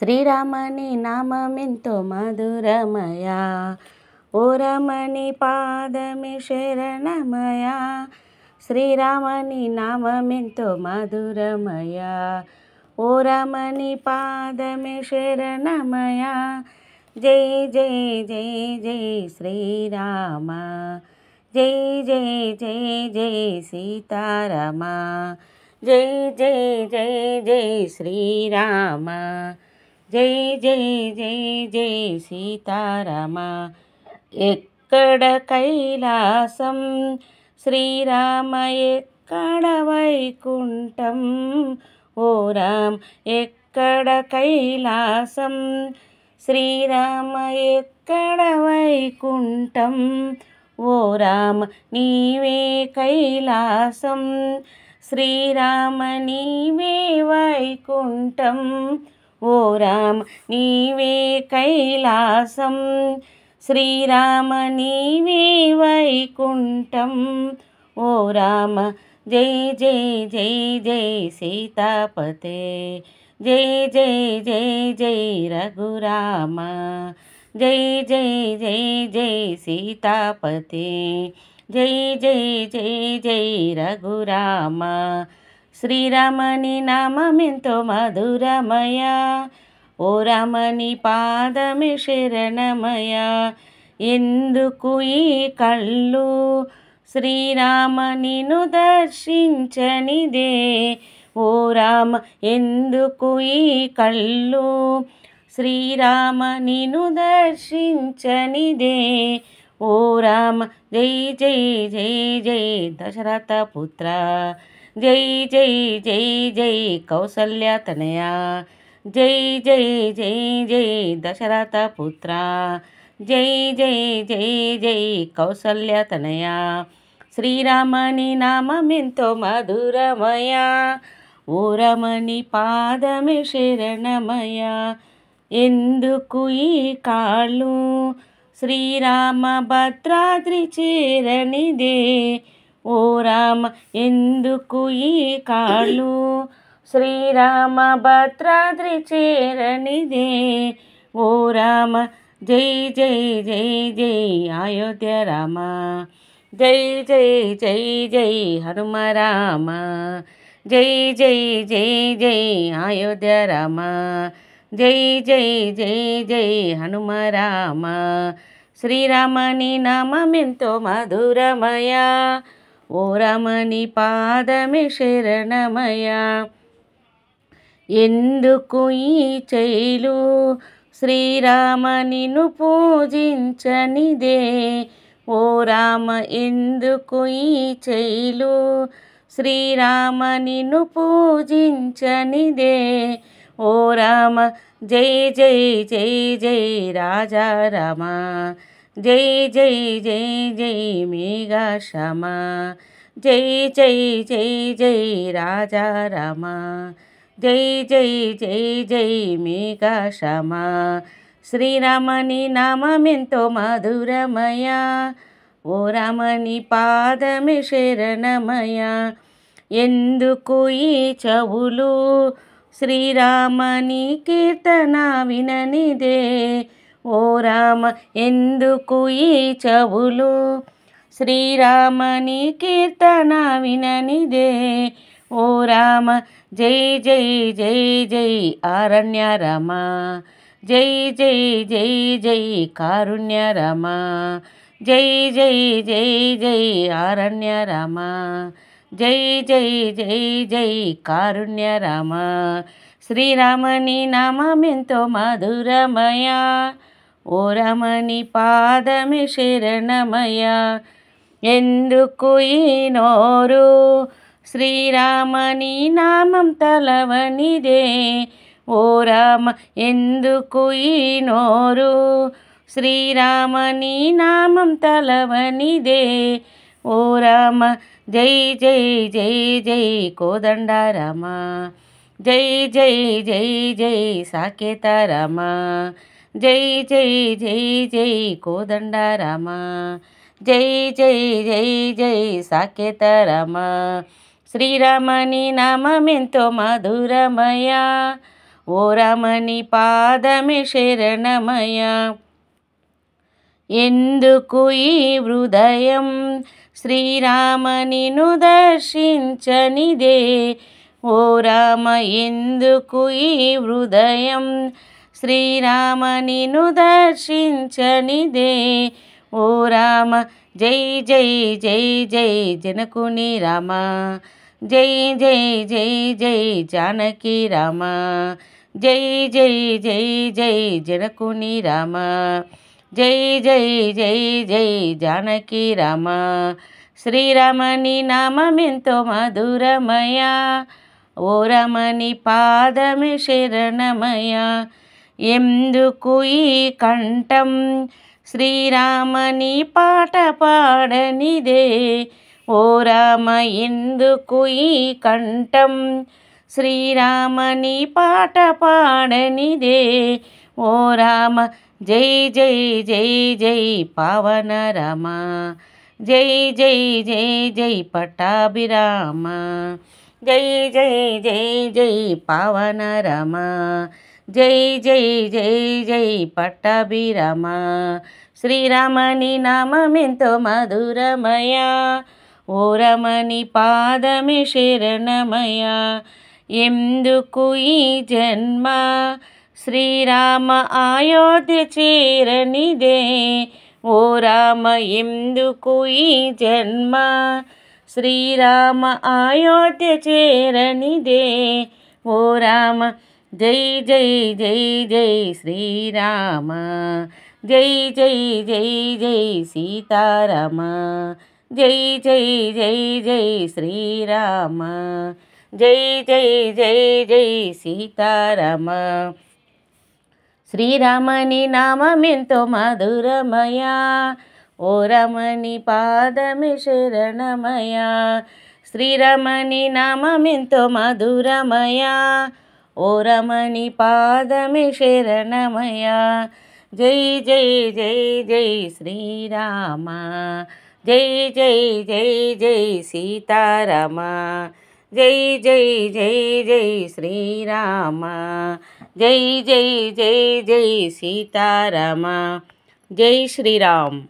శ్రీరామని నామమెంతో మధురమయా, ఓ రమణి పాదమే శరణమయా. శ్రీరామని నామమెంతో మధురమయా, ఓ రమణి పాదమే శరణమయా. జై జై జై జై శ్రీరామ, జై జై జై జై సీతారామ. జై జై జై జై శ్రీరామ, జై జై జై జై సీతారామ. ఎక్కడ కైలాసం శ్రీరామ, ఎక్కడ వైకుంఠం ఓ రామ్. ఎక్కడ కైలాసం శ్రీరామ, ఎక్కడ వైకుంఠం ఓ రామ. నీవే కైలాసం శ్రీరామ, నీవే వైకుంఠం ఓ రామ. నీవే కైలాసం శ్రీరామ, నీవే వైకుంఠం ఓ రామ. జై జై జై జై సీతాపతే, జై జై జై జై రఘురామ. జై జై జై జై సీతాపతే, జై జై జై జై రఘురామ. శ్రీరామని నామమెంతో మధురమయా, ఓ రామని పాదమే శరణమయా. ఎందుకు ఈ కళ్ళు శ్రీరామ నిన్ను దర్శించనిదే ఓ రామ. ఎందుకు ఈ కళ్ళు శ్రీరామ నిన్ను దర్శించనిదే ఓ రామ. జై జై జై జై దశరథ పుత్ర, జై జై జై జై కౌసల్య తనయ. జై జై జై జై దశరథ పుత్ర, జై జై జై జై కౌసల్య తనయ. శ్రీరామని నామమెంతో మధురమయా, ఓ రమణి పాదమే శరణమయా. ఎందుకు ఈ కాళ్ళు శ్రీరామ భద్రాద్రి చేరనిదే ఓ రామ. ఎందుకు ఈ కాళ్ళు శ్రీరామ భద్రాద్రి చేరనిదే ఓ రామ. జై జై జై జై అయోధ్య రామ, జై జై జై జై హనుమ రామ. జై జై జై జై అయోధ్య రామ, జై జై జై జై హనుమ రామ. శ్రీరామని నామమెంతో మధురమయా, ఓ రమణి పాదమే శరణమయా. ఎందుకు ఈ చైలు శ్రీరామ నిన్ను పూజించనిదే ఓ రామ. ఎందుకు ఈ చైలు శ్రీరామ నిన్ను పూజించనిదే ఓ రామ. జై జై జై జై రాజా రామ, జై జై జై జై మేఘశ్యామ. జై జై జై జై రాజా రామ, జై జై జై జై మేఘశ్యామ. శ్రీరామని నామమెంతో మధురమయా, ఓ రామని పాదమే శరణమయా. ఎందుకు ఈ చెవులు శ్రీరామని కీర్తన విననిదే ఓ రామ. ఎందుకు ఈ చెవులు శ్రీరామని కీర్తన విననిదే ఓ రామ. జై జై జై జై అరణ్య రామ, జై జై జై జై కారుణ్య రామ. జై జై జై జై అరణ్య రామ, జై జై జై జై కారుణ్య రామ. శ్రీరామని నామమెంతో మధురమయా, ఓ రమణి పాదమే శరణమయా. ఎందుకు ఈ నోరు శ్రీరామని నామం తలవనిదే ఓ రామ. ఎందుకు ఈ నోరు శ్రీరామని నామం తలవనిదే ఓ రామ. జై జై జై జై కోదండ రామ, జై జై జై జై సాకేత రామ. జై జై జై జై కోదండ రామ, జై జై జై జై సాకేత రామ. శ్రీరామని నామమెంతో మధురమయా, ఓ రామని పాదమే శరణమయ. ఎందుకు ఈ హృదయం శ్రీరామ నిన్ను దర్శించనిదే, ఓ రామ ఎందుకు ఈ హృదయం శ్రీరామ నిన్ను దర్శించనిదే, ఓ రామ జై జై జై జై జనకుని రామ, జై జై జై జై జానకి రామ, జై జై జై జై జనకుని రామ, జై జై జై జై జానకి రామ. శ్రీరామని నామమెంతో మధురమయ, ఓ రామని పాదమే శరణమయ. ఎందుకు ఈ కంఠం శ్రీరామని పాట పాడనిదే, ఓ రామ ఎందుకు ఈ కంఠం శ్రీరామని పాట పాడనిదే, ఓ రామ జై జై జై జై పావన రామ, జై జై జై జై పట్టాభిరామ, జై జై జై జై పావన రామ, జై జై జై జై పట్టాభిరామ. శ్రీరామని నామమెంతో మధురమయ, ఓ రమణి పాదమే శరణమయ. ఎందుకు ఈ జన్మ శ్రీరామ అయోధ్య చేరనిదే, ఓ రామ ఎందుకు ఈ జన్మ శ్రీరామ అయోధ్య చేరనిదే, ఓ రామ జై జై జై జై శ్రీరామ, జై జై జై జై సీతారామ, జై జై జై జై శ్రీరామ, జై జై జై జై సీతారామ. శ్రీరామని నామమెంతో మధురమయ, ఓ రమణి పాదమే శరణమయ. శ్రీరామని నామమెంతో మధురమయ, ఓ రమణి పాదమే శరణమయ. జై జై జై జై శ్రీరామ, జై జై జై జై సీతారామ, జై జై జై జై శ్రీరామ, జై జై జై జై సీతారామ. జై శ్రీరామ్.